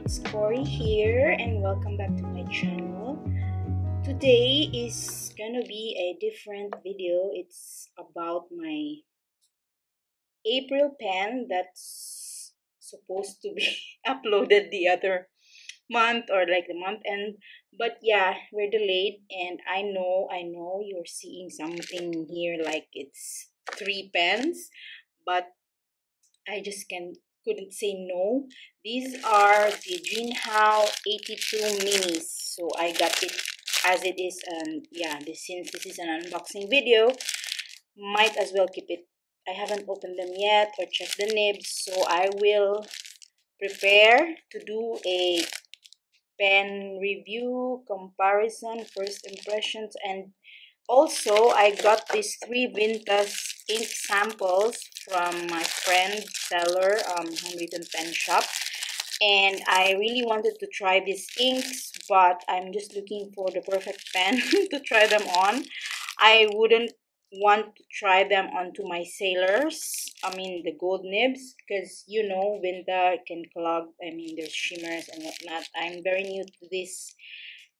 it's Cory here and welcome back to my channel. Today is gonna be a different video. It's about my April pen that's supposed to be uploaded the other month or like the month end, but yeah, we're delayed. And I know you're seeing something here like it's 3 pens, but I just couldn't say no. These are the Jinhao 82 minis. So I got it as it is, and yeah, since this is an unboxing video, might as well keep it. I haven't opened them yet or checked the nibs, so I will prepare to do a pen review, comparison, first impressions, and also I got these 3 Vinta ink samples from my friend seller, Handwritten Pen Shop, and I really wanted to try these inks, but I'm just looking for the perfect pen to try them on. I wouldn't want to try them onto my sailors, the gold nibs, because you know Vinta can clog, there's shimmers and whatnot. I'm very new to these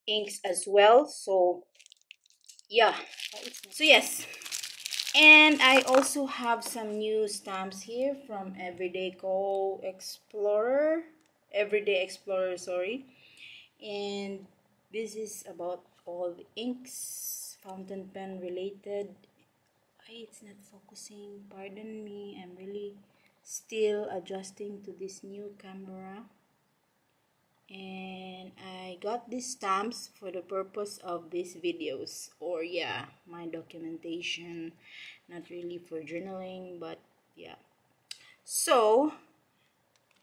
inks as well, so yeah. So yes, and I also have some new stamps here from Everyday Explorer, sorry. And this is about all the inks, fountain pen related. It's not focusing, pardon me, I'm really still adjusting to this new camera. And I got these stamps for the purpose of these videos, or yeah, my documentation, not really for journaling, but yeah. So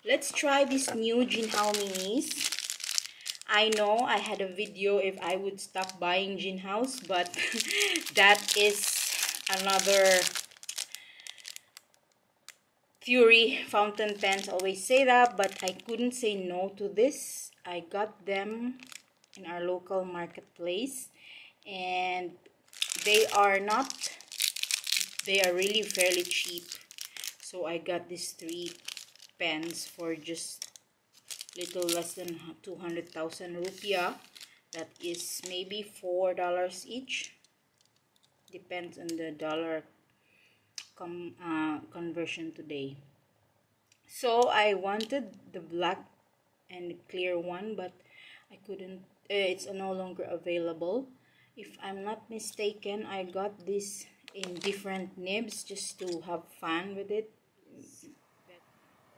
let's try these new Jinhao minis. I know I had a video if I would stop buying Jinhaos, but that is another Fury fountain pens always say that, but I couldn't say no to this. I got them in our local marketplace, and they are really fairly cheap. So I got these 3 pens for just little less than 200,000 rupiah. That is maybe $4 each. Depends on the dollar conversion today. So I wanted the black and clear one, but I couldn't. It's no longer available. If I'm not mistaken, I got this in different nibs just to have fun with it.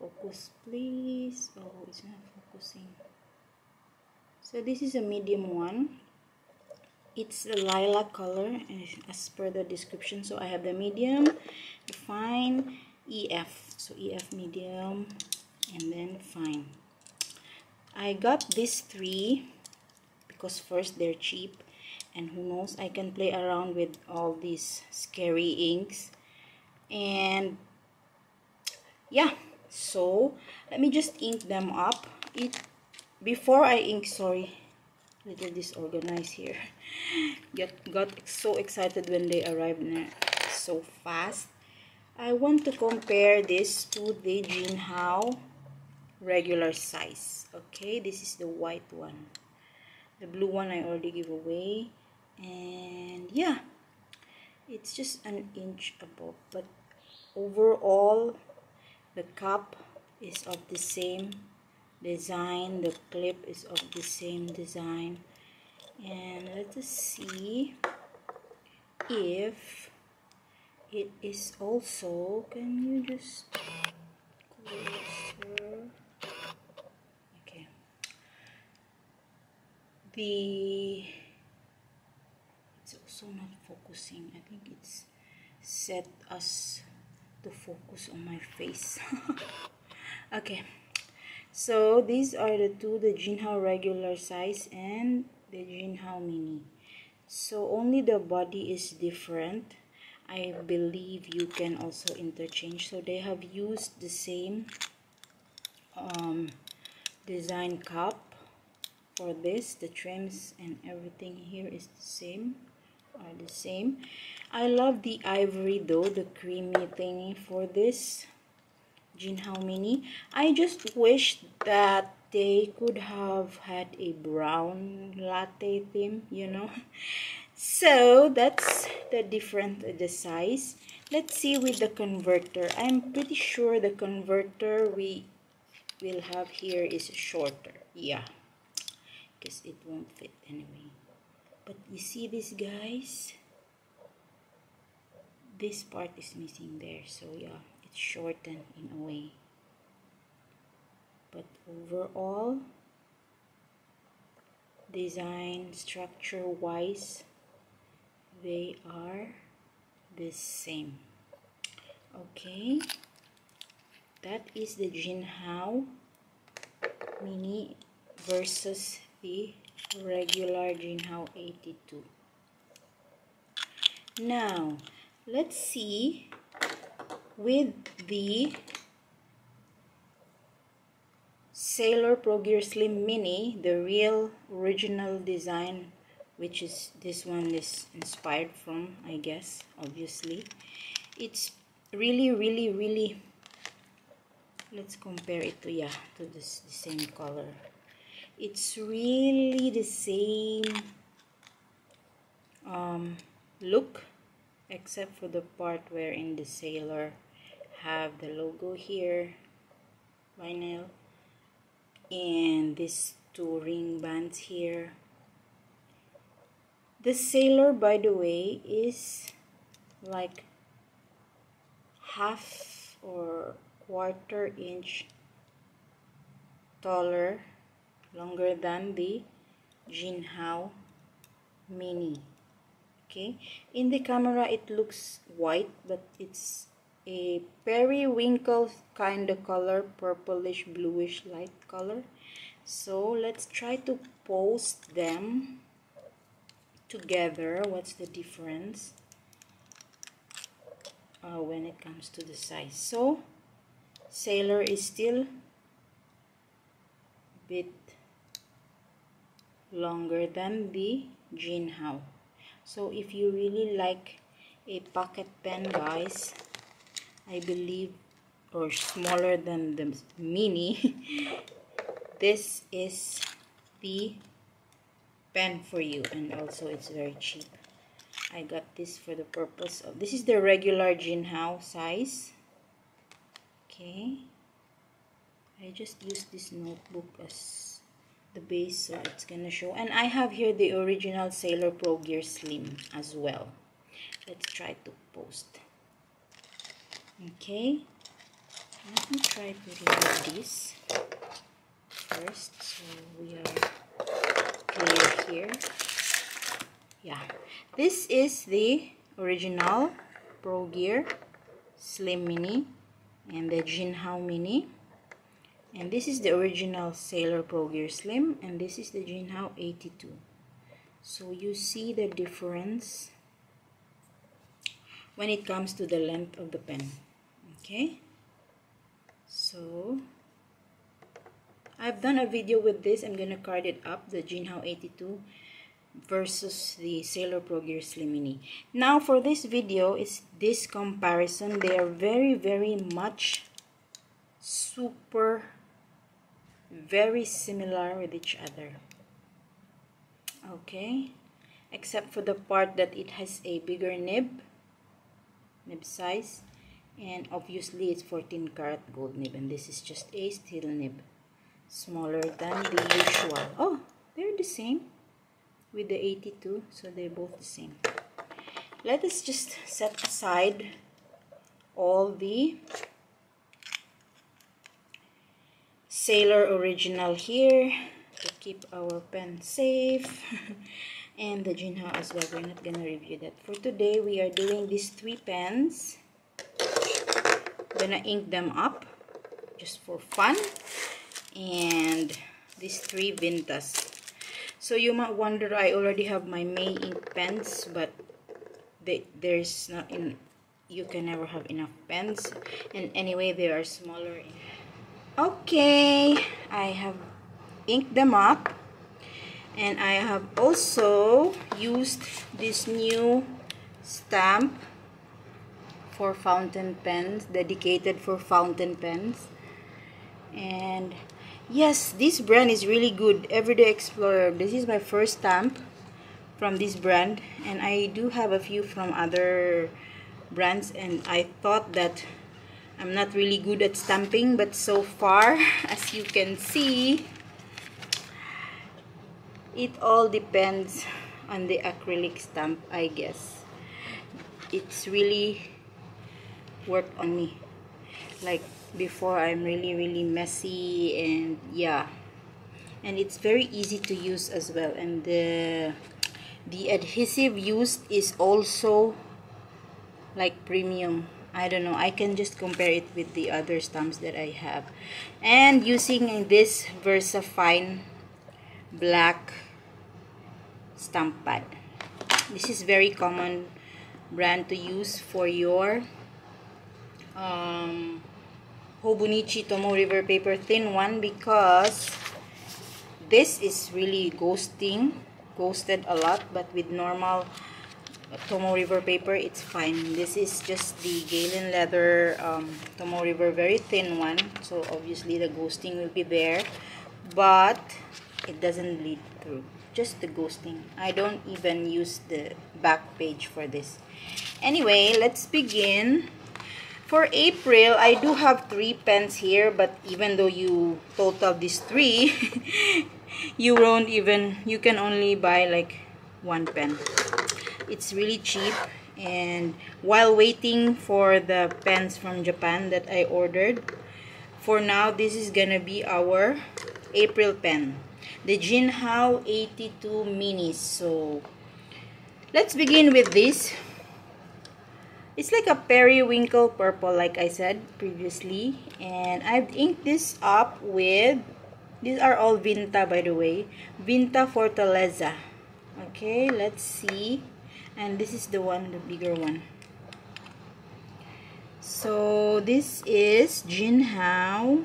Focus please. Oh, it's not focusing. So this is a medium one. It's the lilac color as per the description. So I have the medium, the fine, EF. So EF medium, and then fine. I got these 3 because first they're cheap, and who knows, I can play around with all these scary inks. And yeah, so let me just ink them up. Before I ink, sorry, little disorganized here. Got so excited when they arrived so fast. I want to compare this to the Jinhao regular size. Okay, this is the white one. The blue one I already gave away, and yeah, it's just an inch above, but overall the cup is of the same design, the clip is of the same design. And let us see if it is also, can you just closer? Okay, it's also not focusing. I think it's set us to focus on my face. Okay, so these are the Jinhao regular size and the Jinhao mini. So only the body is different. I believe you can also interchange. So they have used the same design cup for this. The trims and everything here is the same. I love the ivory though, the creamy thingy for this. Jinhao Mini. I just wish that they could have had a brown latte theme, you know. So that's the size. Let's see with the converter. I'm pretty sure the converter we will have here is shorter. Yeah, because it won't fit anyway. But you see this, guys? This part is missing there, so yeah, it's shortened in a way. But overall, design structure wise, they are the same. Okay, that is the Jinhao Mini versus the regular Jinhao 82. Now let's see with the Sailor Pro Gear Slim Mini, the real original design, which is this one is inspired from, I guess, obviously. It's really, let's compare it to, yeah, to the same color. It's really the same look, except for the part wherein the Sailor have the logo here, vinyl, and these two ring bands here. The Sailor, by the way, is like half or quarter inch taller, longer than the Jinhao Mini. Okay, in the camera it looks white, but it's a periwinkle kind of color, purplish bluish light color. So let's try to post them together. What's the difference when it comes to the size? So Sailor is still a bit longer than the Jinhao. So if you really like a pocket pen, guys, I believe, or smaller than the Mini, this is the pen for you. And also it's very cheap. I got this for the purpose of, this is the regular Jinhao size. Okay, I just used this notebook as the base, so it's gonna show. And I have here the original Sailor Pro Gear Slim as well. Let's try to post. Okay, let me try to remove this first, so we are clear here. Yeah, this is the original Pro Gear Slim Mini and the Jinhao Mini, and this is the original Sailor Pro Gear Slim, and this is the Jinhao 82. So you see the difference when it comes to the length of the pen. Okay, so I've done a video with this. I'm gonna card it up, the Jinhao 82 versus the Sailor Pro Gear Slim Mini. Now for this video is this comparison. They are very much very similar with each other. Okay, except for the part that it has a bigger nib size, and obviously it's 14 karat gold nib, and this is just a steel nib, smaller than the usual. Oh, they're the same with the 82, so they're both the same. Let us just set aside all the Sailor original here to keep our pen safe. And the Jinhao as well, we're not gonna review that. For today, we are doing these 3 pens. Gonna ink them up just for fun. And these 3 Vintas. So you might wonder, I already have my May ink pens, but there's not in, you can never have enough pens. And anyway, they are smaller. Okay, I have inked them up, and I have also used this new stamp for fountain pens, dedicated for fountain pens. And yes, this brand is really good, Everyday Explorer. This is my first stamp from this brand, and I do have a few from other brands, and I thought that I'm not really good at stamping, but so far, as you can see, it all depends on the acrylic stamp, I guess. It's really worked on me. Like before, I'm really messy, and yeah, and it's very easy to use as well, and the adhesive used is also like premium. I don't know, I can just compare it with the other stamps that I have. And using this VersaFine black stamp pad. This is very common brand to use for your Hobonichi Tomoe River paper, thin one, because this is really ghosted a lot, but with normal Tomoe River paper, it's fine. This is just the Galen leather Tomoe River, very thin one, so obviously the ghosting will be there, but it doesn't bleed through. Just the ghosting. I don't even use the back page for this. Anyway, let's begin. For April, I do have 3 pens here, but even though you total these 3, you can only buy like 1 pen. It's really cheap, and while waiting for the pens from Japan that I ordered, for now this is gonna be our April pen, the Jinhao 82 minis. So let's begin with this. It's like a periwinkle purple, like I said previously, and I've inked this up with, these are all Vinta, by the way, Vinta Fortaleza. Okay, let's see. And this is the one, the bigger one. So this is Jinhao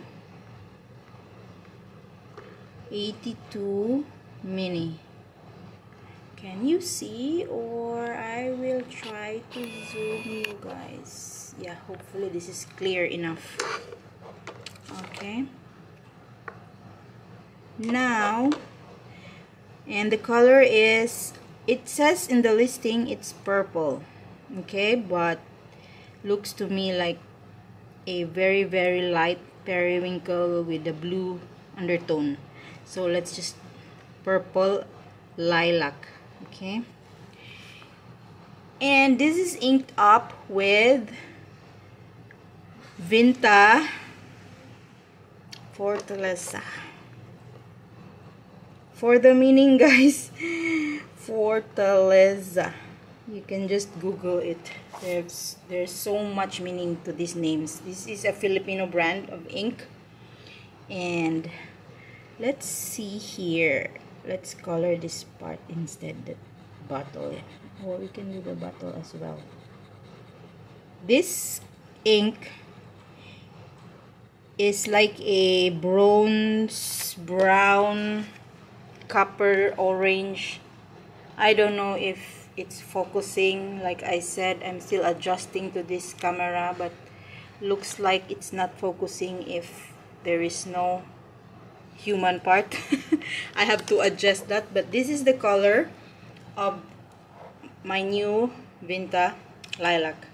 82 mini. Can you see, or I will try to zoom you guys. Yeah, hopefully this is clear enough. Okay. Now, and the color is, it says in the listing it's purple, okay, but looks to me like a very light periwinkle with a blue undertone. So let's just purple lilac, okay. And this is inked up with Vinta Fortaleza. For the meaning, guys, Fortaleza, you can just Google it. There's so much meaning to these names. This is a Filipino brand of ink. And let's see here, let's color this part instead, the bottle, or we can do the bottle as well. This ink is like a bronze brown, copper orange. I don't know if it's focusing. Like I said, I'm still adjusting to this camera, but looks like it's not focusing if there is no human part. I have to adjust that, but this is the color of my new Vinta lilac,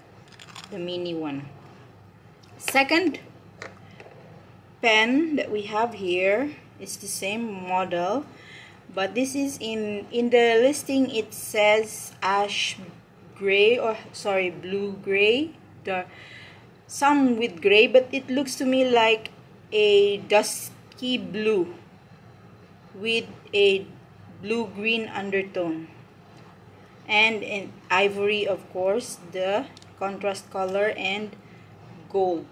the mini one. Second pen that we have here is the same model, but this is in the listing it says ash gray, or sorry, blue gray, some with gray, but it looks to me like a dusky blue with a blue-green undertone, and in ivory, of course, the contrast color, and gold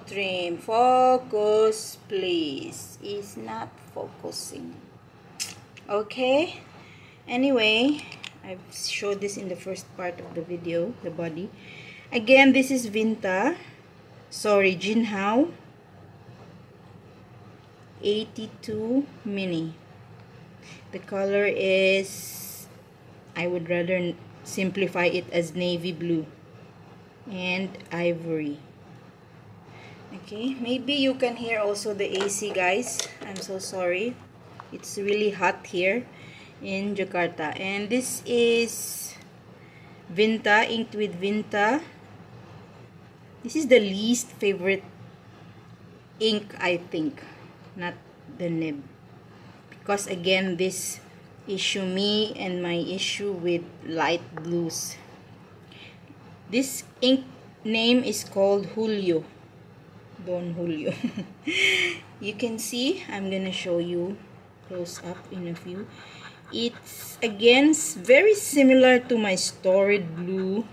trim. Focus please, is not focusing. Okay, anyway, I've showed this in the first part of the video, the body. Again, this is Vinta, sorry, Jinhao 82 mini. The color is, I would rather simplify it as navy blue and ivory. Okay, maybe you can hear also the AC, guys. I'm so sorry. It's really hot here in Jakarta. And this is Vinta, inked with Vinta. This is the least favorite ink, I think, not the nib. Because again, this issue me and my issue with light blues. This ink name is called Julio. Don Julio. You can see, I'm gonna show you close up in a few. It's again very similar to my storied blue,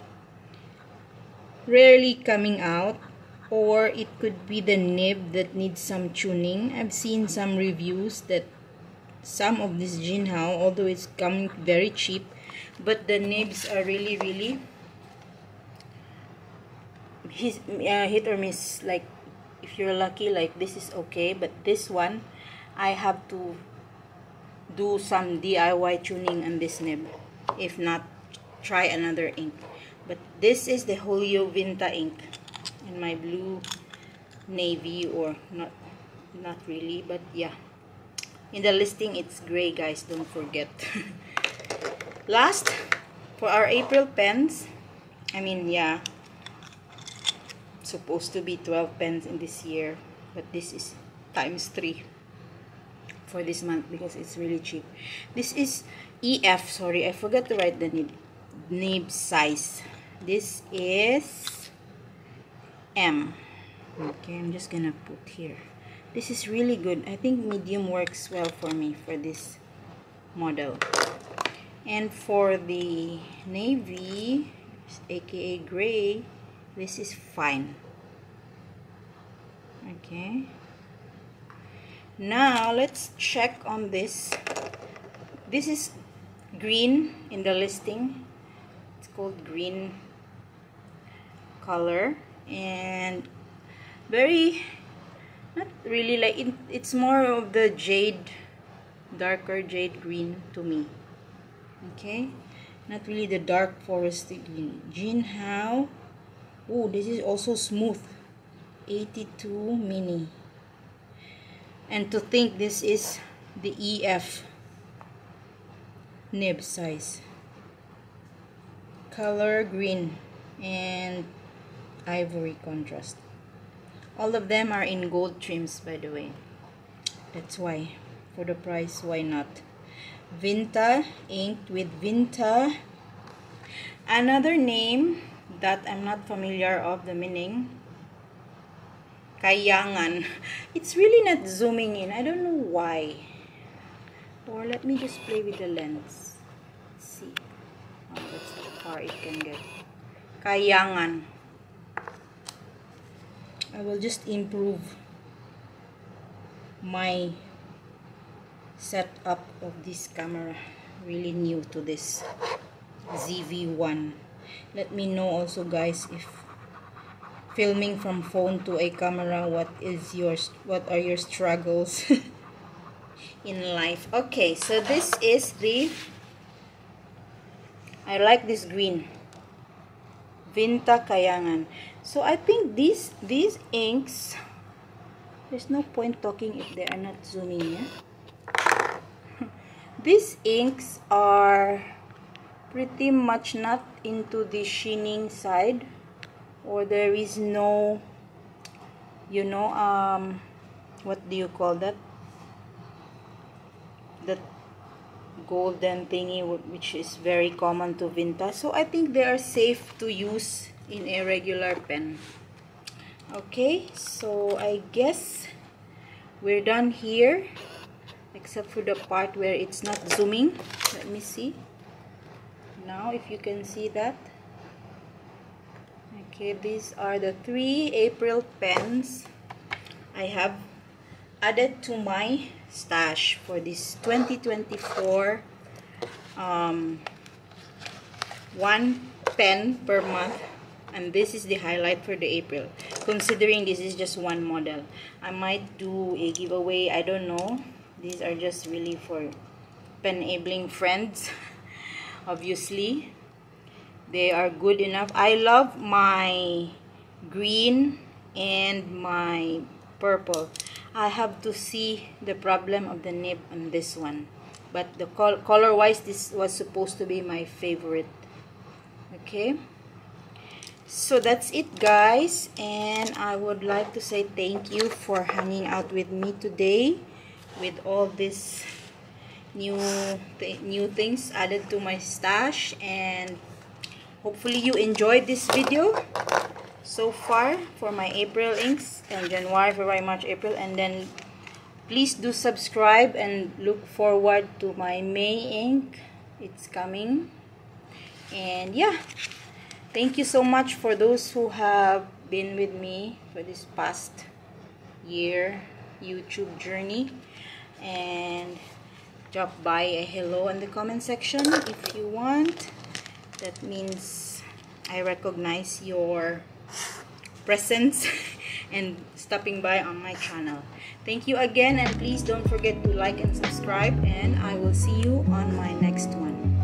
rarely coming out, or it could be the nib that needs some tuning. I've seen some reviews that some of this Jinhao, although it's coming very cheap, but the nibs are really hit or miss. Like, if you're lucky, like this is okay, but this one I have to do some DIY tuning on this nib. If not, try another ink. But this is the Julio Vinta ink in my blue navy, or not really, but yeah, in the listing it's gray, guys, don't forget. Last, for our April pens, I mean, yeah, supposed to be 12 pens in this year, but this is times 3 for this month because it's really cheap. This is EF, sorry, I forgot to write the nib size. This is M. Okay, I'm just gonna put here. This is really good. I think medium works well for me for this model. And for the navy, aka gray, this is fine. Okay, now let's check on this. This is green in the listing. It's called green color, and very, not really like it's more of the jade, darker jade green to me. Okay, not really the dark foresty green. Jinhao. Oh, this is also smooth. 82 mini. And to think this is the EF nib size. Color green and ivory contrast. All of them are in gold trims, by the way. That's why, for the price, why not? Vinta, inked with Vinta. Another name that I'm not familiar of the meaning, Kayangan. It's really not zooming in. I don't know why. Or let me just play with the lens. Let's see. Oh, that's how far it can get. Kayangan. I will just improve my setup of this camera. Really new to this ZV-1. Let me know also, guys, if filming from phone to a camera, what are your struggles in life. Okay, so this is the, I like this green, Vinta Kayangan. So I think these inks, there's no point talking if they are not zooming. Yeah? These inks are pretty much not into the sheening side, or there is no, you know, what do you call that? That golden thingy, which is very common to Vinta. So I think they are safe to use in a regular pen. Okay, so I guess we're done here, except for the part where it's not zooming. Let me see now if you can see that. Okay, these are the 3 April pens I have added to my stash for this 2024, 1 pen per month, and this is the highlight for the April, considering this is just one model. I might do a giveaway, I don't know. These are just really for pen-enabling friends, obviously. They are good enough. I love my green and my purple. I have to see the problem of the nib on this one. But the color wise, this was supposed to be my favorite. Okay. So that's it, guys, and I would like to say thank you for hanging out with me today with all this new things added to my stash, and hopefully you enjoyed this video so far for my April inks and January, February, March, April. And then please do subscribe and look forward to my May ink. It's coming. And yeah, thank you so much for those who have been with me for this past year YouTube journey, and drop by a hello in the comment section if you want. That means I recognize your presence and stopping by on my channel. Thank you again, and please don't forget to like and subscribe, and I will see you on my next one.